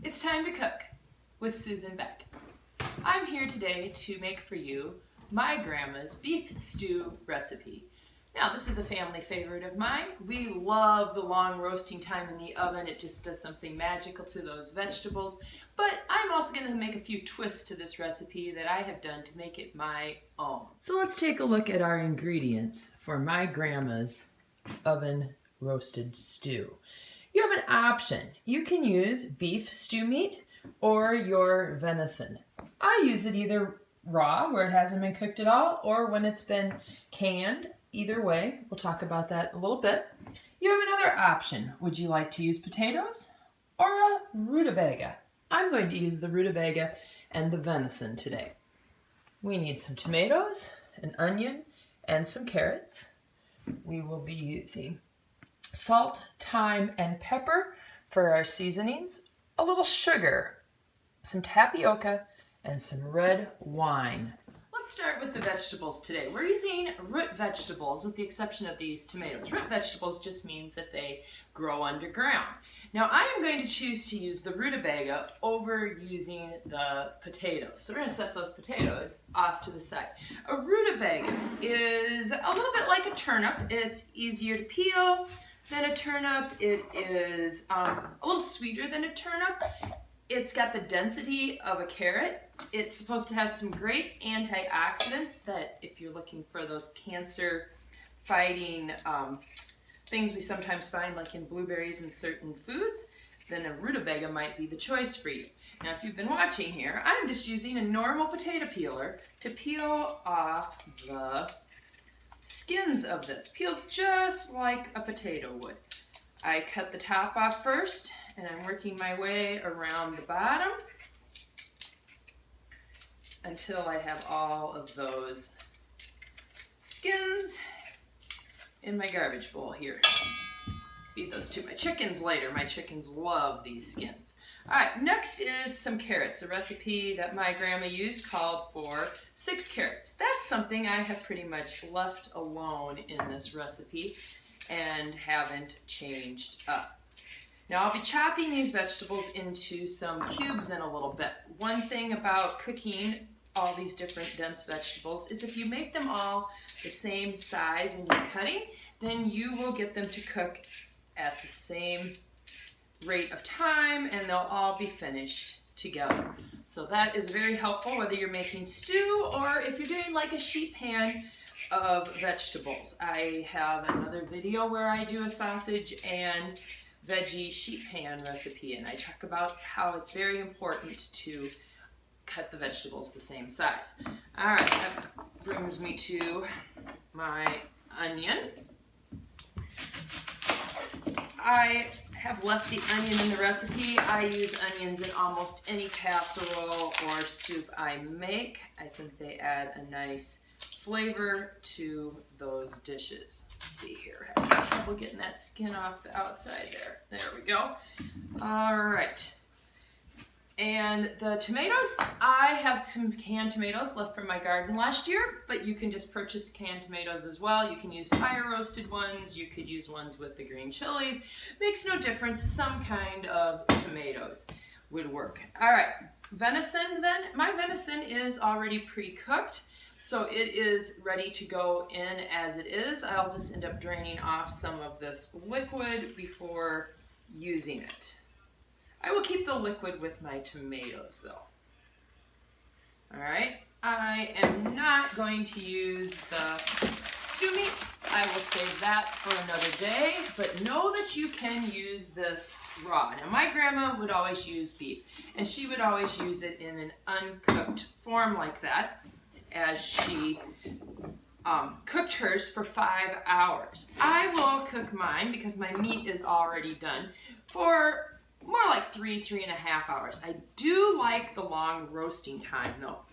It's time to cook with Susan Beck. I'm here today to make for you my grandma's beef stew recipe. Now, this is a family favorite of mine. We love the long roasting time in the oven. It just does something magical to those vegetables. But I'm also going to make a few twists to this recipe that I have done to make it my own. So let's take a look at our ingredients for my grandma's oven roasted stew. You have an option. You can use beef stew meat or your venison. I use it either raw, where it hasn't been cooked at all, or when it's been canned. Either way, we'll talk about that a little bit. You have another option. Would you like to use potatoes or a rutabaga? I'm going to use the rutabaga and the venison today. We need some tomatoes, an onion, and some carrots. We will be using salt, thyme, and pepper for our seasonings, a little sugar, some tapioca, and some red wine. Let's start with the vegetables today. We're using root vegetables with the exception of these tomatoes. Root vegetables just means that they grow underground. Now I am going to choose to use the rutabaga over using the potatoes. So we're going to set those potatoes off to the side. A rutabaga is a little bit like a turnip. It's easier to peel than a turnip. It is a little sweeter than a turnip. It's got the density of a carrot. It's supposed to have some great antioxidants that if you're looking for those cancer fighting things we sometimes find like in blueberries and certain foods, then a rutabaga might be the choice for you. Now if you've been watching here, I'm just using a normal potato peeler to peel off the skins of this. Peels just like a potato would. I cut the top off first, and I'm working my way around the bottom until I have all of those skins in my garbage bowl here. Feed those to my chickens later. My chickens love these skins. All right, next is some carrots. A recipe that my grandma used called for 6 carrots. That's something I have pretty much left alone in this recipe and haven't changed up. Now I'll be chopping these vegetables into some cubes in a little bit. One thing about cooking all these different dense vegetables is if you make them all the same size when you're cutting, then you will get them to cook at the same rate of time and they'll all be finished together. So that is very helpful whether you're making stew or if you're doing like a sheet pan of vegetables. I have another video where I do a sausage and veggie sheet pan recipe and I talk about how it's very important to cut the vegetables the same size. All right, that brings me to my onion. I have left the onion in the recipe. I use onions in almost any casserole or soup I make. I think they add a nice flavor to those dishes. Let's see here, I have trouble getting that skin off the outside there. There we go. All right. And the tomatoes, I have some canned tomatoes left from my garden last year, but you can just purchase canned tomatoes as well. You can use fire roasted ones, you could use ones with the green chilies. Makes no difference, some kind of tomatoes would work. All right, venison then. My venison is already pre-cooked, so it is ready to go in as it is. I'll just end up draining off some of this liquid before using it. I will keep the liquid with my tomatoes though. All right, I am not going to use the stew meat. I will save that for another day, but know that you can use this raw. Now my grandma would always use beef and she would always use it in an uncooked form like that as she cooked hers for 5 hours. I will cook mine because my meat is already done for more like 3.5 hours. I do like the long roasting time though.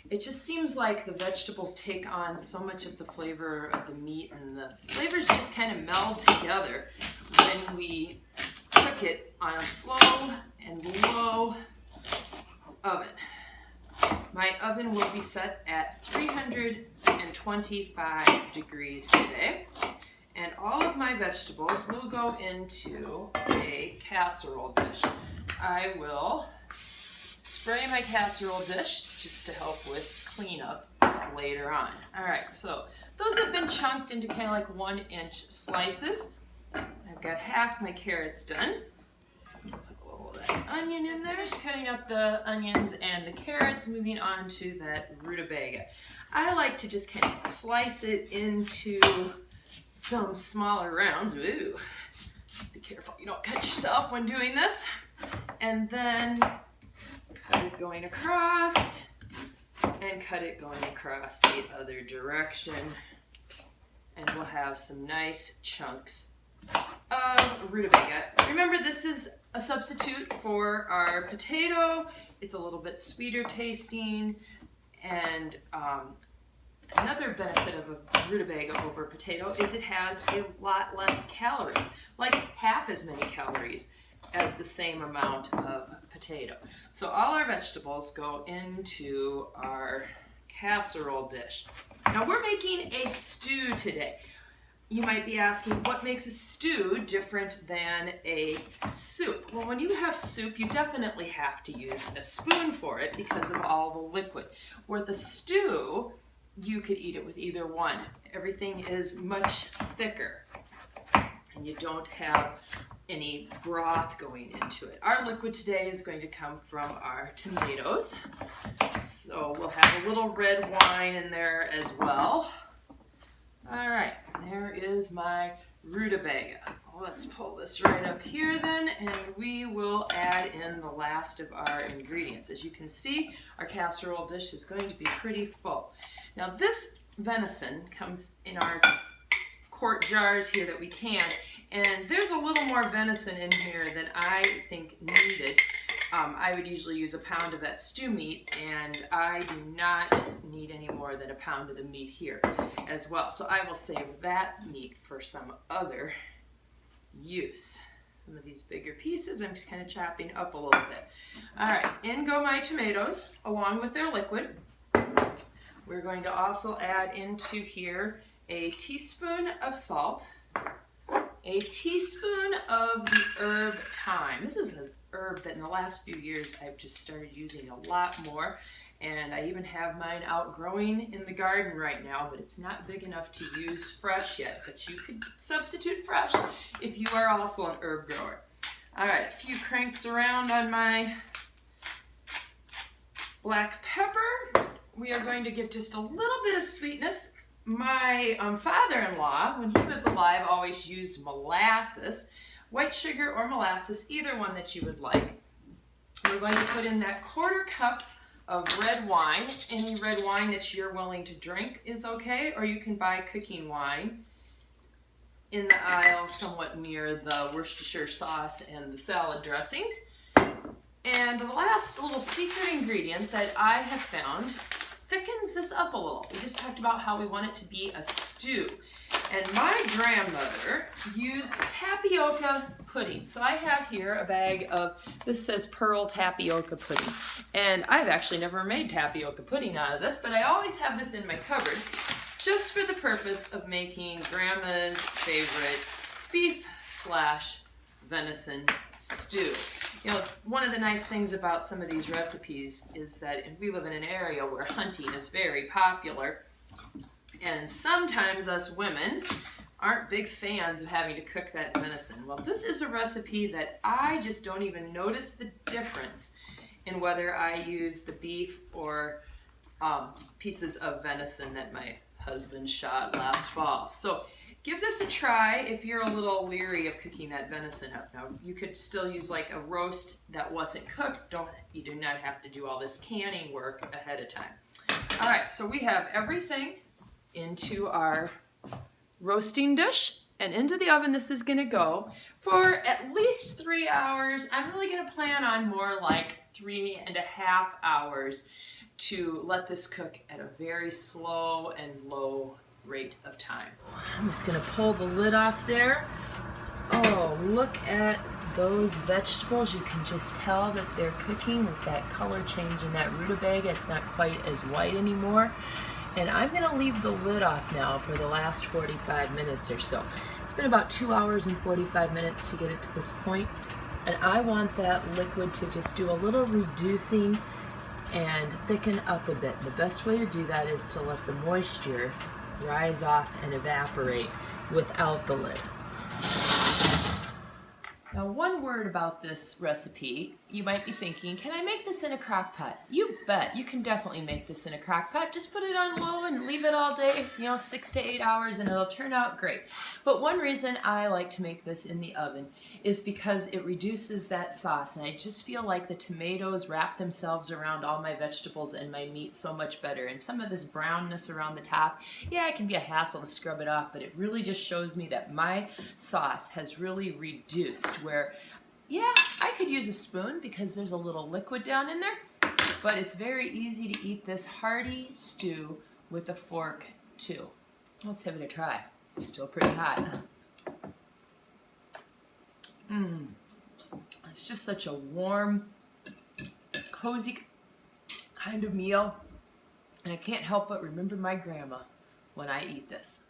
It just seems like the vegetables take on so much of the flavor of the meat and the flavors just kind of meld together when we cook it on a slow and low oven. My oven will be set at 325 degrees today. And all of my vegetables will go into a casserole dish. I will spray my casserole dish just to help with cleanup later on. All right, so those have been chunked into kind of like 1-inch slices. I've got half my carrots done. Put a little of that onion in there, just cutting up the onions and the carrots, moving on to that rutabaga. I like to just kind of slice it into some smaller rounds. Ooh, be careful you don't cut yourself when doing this. And then cut it going across and cut it going across the other direction. And we'll have some nice chunks of rutabaga. Remember, this is a substitute for our potato. It's a little bit sweeter tasting, and another benefit of a rutabaga over potato is it has a lot less calories, like half as many calories as the same amount of potato. So all our vegetables go into our casserole dish. Now we're making a stew today. You might be asking, what makes a stew different than a soup? Well, when you have soup, you definitely have to use a spoon for it because of all the liquid. With a stew, you could eat it with either one. Everything is much thicker, and you don't have any broth going into it. Our liquid today is going to come from our tomatoes. So we'll have a little red wine in there as well. All right, there is my rutabaga. Let's pull this right up here then, and we will add in the last of our ingredients. As you can see, our casserole dish is going to be pretty full. Now this venison comes in our quart jars here that we can, and there's a little more venison in here than I think needed. I would usually use a pound of that stew meat, and I do not need any more than a pound of the meat here as well. So I will save that meat for some other use. Some of these bigger pieces I'm just kind of chopping up a little bit. All right, in go my tomatoes along with their liquid. We're going to also add into here a teaspoon of salt, a teaspoon of the herb thyme. This is an herb that in the last few years I've just started using a lot more, and I even have mine outgrowing in the garden right now, but it's not big enough to use fresh yet, but you could substitute fresh if you are also an herb grower. All right, a few cranks around on my black pepper. We are going to give just a little bit of sweetness. My father-in-law, when he was alive, always used molasses, white sugar or molasses, either one that you would like. We're going to put in that 1/4 cup of red wine. Any red wine that you're willing to drink is okay, or you can buy cooking wine in the aisle somewhat near the Worcestershire sauce and the salad dressings. And the last little secret ingredient that I have found thickens this up a little. We just talked about how we want it to be a stew. And my grandmother used tapioca pudding. So I have here a bag of, this says pearl tapioca pudding. And I've actually never made tapioca pudding out of this, but I always have this in my cupboard just for the purpose of making grandma's favorite beef/venison stew. You know, one of the nice things about some of these recipes is that we live in an area where hunting is very popular, and sometimes us women aren't big fans of having to cook that venison. Well, this is a recipe that I just don't even notice the difference in whether I use the beef or pieces of venison that my husband shot last fall. So give this a try if you're a little leery of cooking that venison up. Now, you could still use like a roast that wasn't cooked. You do not have to do all this canning work ahead of time. All right, so we have everything into our roasting dish, and into the oven this is gonna go for at least 3 hours. I'm really gonna plan on more like 3.5 hours to let this cook at a very slow and low rate of time. I'm just gonna pull the lid off there. Oh, look at those vegetables. You can just tell that they're cooking with that color change in that rutabaga. It's not quite as white anymore. And I'm gonna leave the lid off now for the last 45 minutes or so. It's been about 2 hours and 45 minutes to get it to this point. And I want that liquid to just do a little reducing and thicken up a bit. The best way to do that is to let the moisture rise off and evaporate without the lid. Now, one word about this recipe, you might be thinking, can I make this in a crock pot? You bet, you can definitely make this in a crock pot. Just put it on low and leave it all day, 6 to 8 hours, and it'll turn out great. But one reason I like to make this in the oven is because it reduces that sauce, and I just feel like the tomatoes wrap themselves around all my vegetables and my meat so much better. And some of this brownness around the top, yeah, it can be a hassle to scrub it off, but it really just shows me that my sauce has really reduced, where, yeah, I could use a spoon because there's a little liquid down in there, but it's very easy to eat this hearty stew with a fork too. Let's give it a try. It's still pretty hot. It's just such a warm, cozy kind of meal, and I can't help but remember my grandma when I eat this.